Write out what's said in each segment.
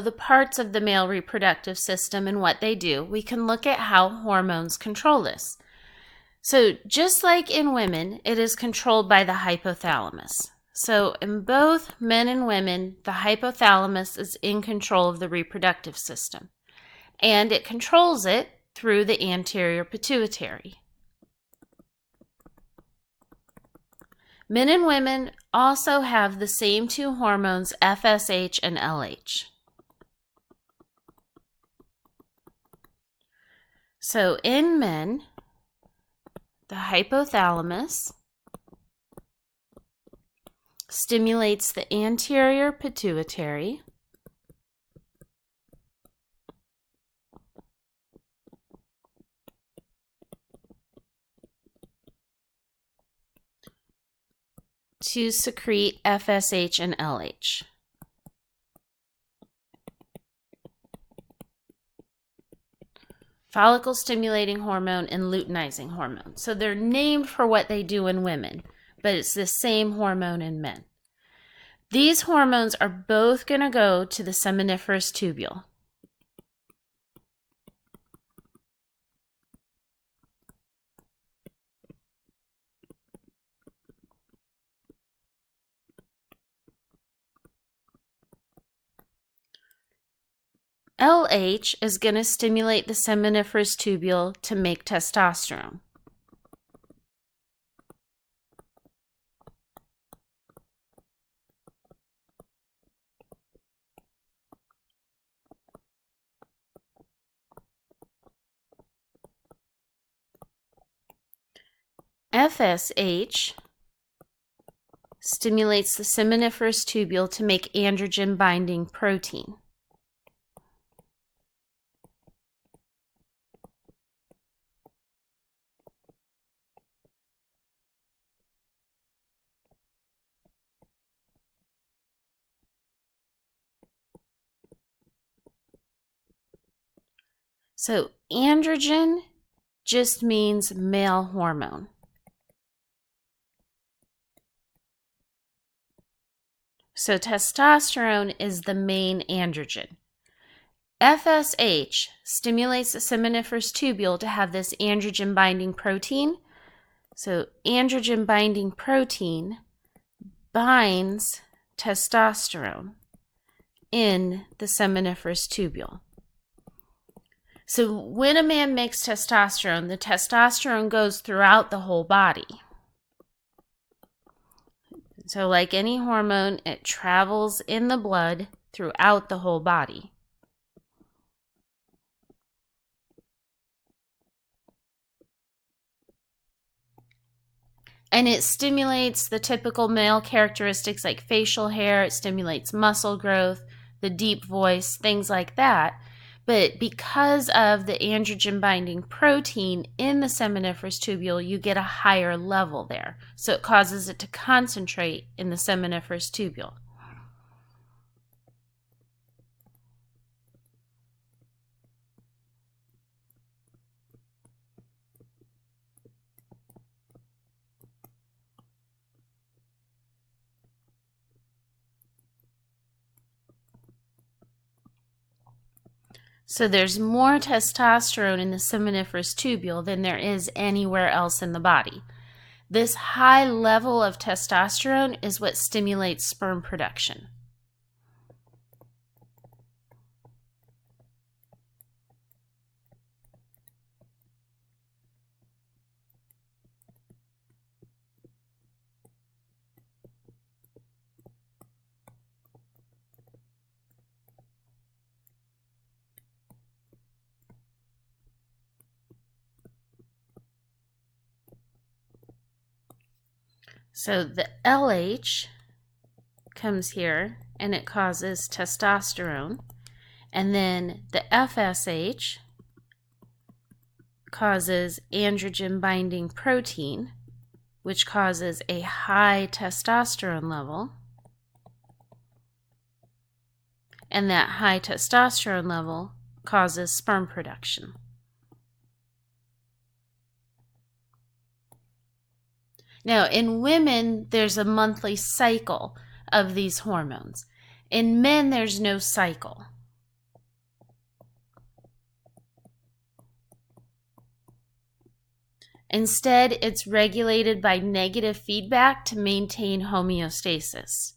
the parts of the male reproductive system and what they do, we can look at how hormones control this. So just like in women, it is controlled by the hypothalamus. So in both men and women, the hypothalamus is in control of the reproductive system, and it controls it through the anterior pituitary. Men and women also have the same two hormones, FSH and LH. So in men, the hypothalamus stimulates the anterior pituitary, to secrete FSH and LH. Follicle stimulating hormone and luteinizing hormone. So they're named for what they do in women, but it's the same hormone in men. These hormones are both going to go to the seminiferous tubule. LH is going to stimulate the seminiferous tubule to make testosterone. FSH stimulates the seminiferous tubule to make androgen binding protein. So androgen just means male hormone. So testosterone is the main androgen. FSH stimulates the seminiferous tubule to have this androgen binding protein. So androgen binding protein binds testosterone in the seminiferous tubule. So when a man makes testosterone, the testosterone goes throughout the whole body. So like any hormone, it travels in the blood throughout the whole body. And it stimulates the typical male characteristics like facial hair, it stimulates muscle growth, the deep voice, things like that. But because of the androgen binding protein in the seminiferous tubule, you get a higher level there. So it causes it to concentrate in the seminiferous tubule. So there's more testosterone in the seminiferous tubule than there is anywhere else in the body. This high level of testosterone is what stimulates sperm production. So the LH comes here and it causes testosterone, and then the FSH causes androgen binding protein, which causes a high testosterone level, and that high testosterone level causes sperm production. Now, in women, there's a monthly cycle of these hormones. In men, there's no cycle. Instead, it's regulated by negative feedback to maintain homeostasis.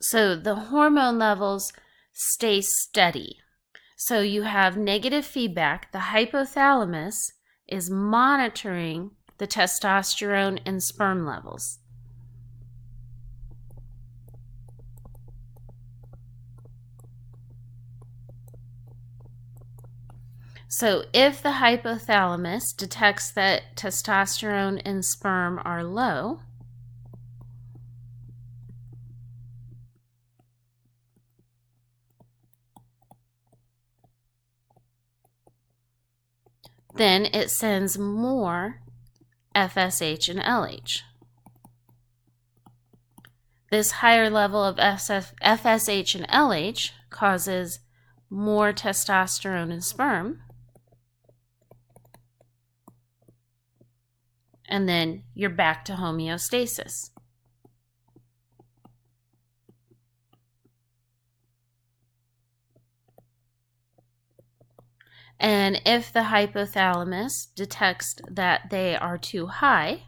So the hormone levels stay steady. So you have negative feedback. The hypothalamus is monitoring the testosterone and sperm levels. So if the hypothalamus detects that testosterone and sperm are low, then it sends more FSH and LH. This higher level of FSH and LH causes more testosterone and sperm, and then you're back to homeostasis. And if the hypothalamus detects that they are too high,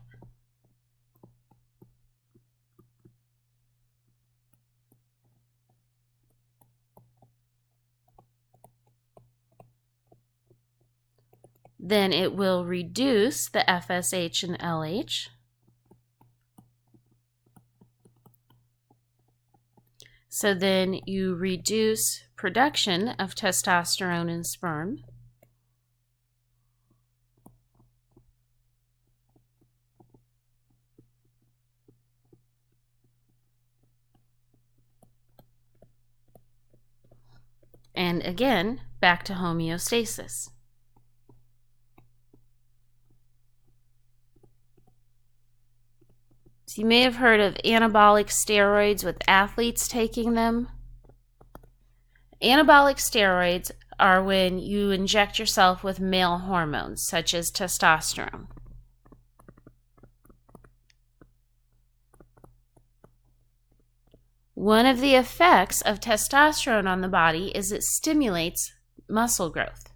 then it will reduce the FSH and LH. So then you reduce production of testosterone and sperm. And again, back to homeostasis. So you may have heard of anabolic steroids with athletes taking them. Anabolic steroids are when you inject yourself with male hormones, such as testosterone. One of the effects of testosterone on the body is it stimulates muscle growth.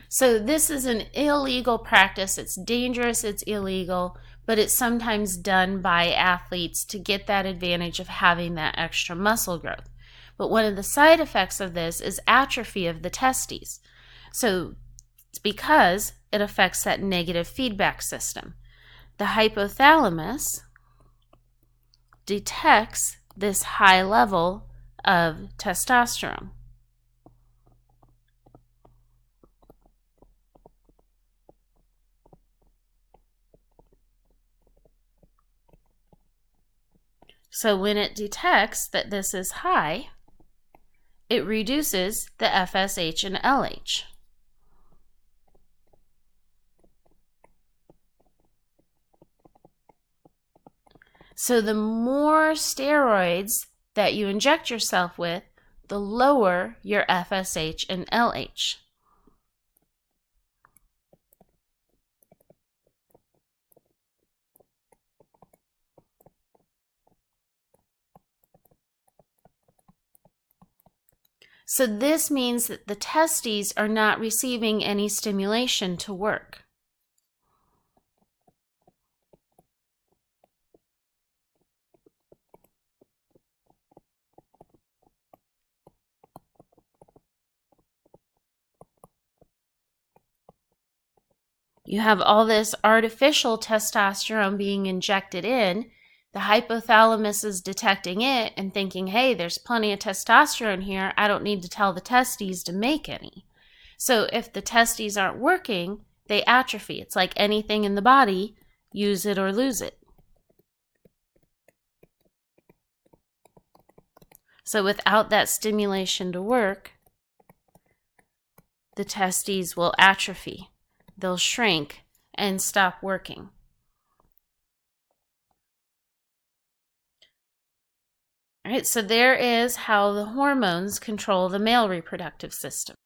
So this is an illegal practice. It's dangerous, it's illegal, but it's sometimes done by athletes to get that advantage of having that extra muscle growth. But one of the side effects of this is atrophy of the testes. So it's because it affects that negative feedback system. The hypothalamus detects this high level of testosterone. So when it detects that this is high, it reduces the FSH and LH. So the more steroids that you inject yourself with, the lower your FSH and LH. So this means that the testes are not receiving any stimulation to work. You have all this artificial testosterone being injected in. The hypothalamus is detecting it and thinking, hey, there's plenty of testosterone here. I don't need to tell the testes to make any. So if the testes aren't working, they atrophy. It's like anything in the body, use it or lose it. So without that stimulation to work, the testes will atrophy. They'll shrink and stop working. All right, so there is how the hormones control the male reproductive system.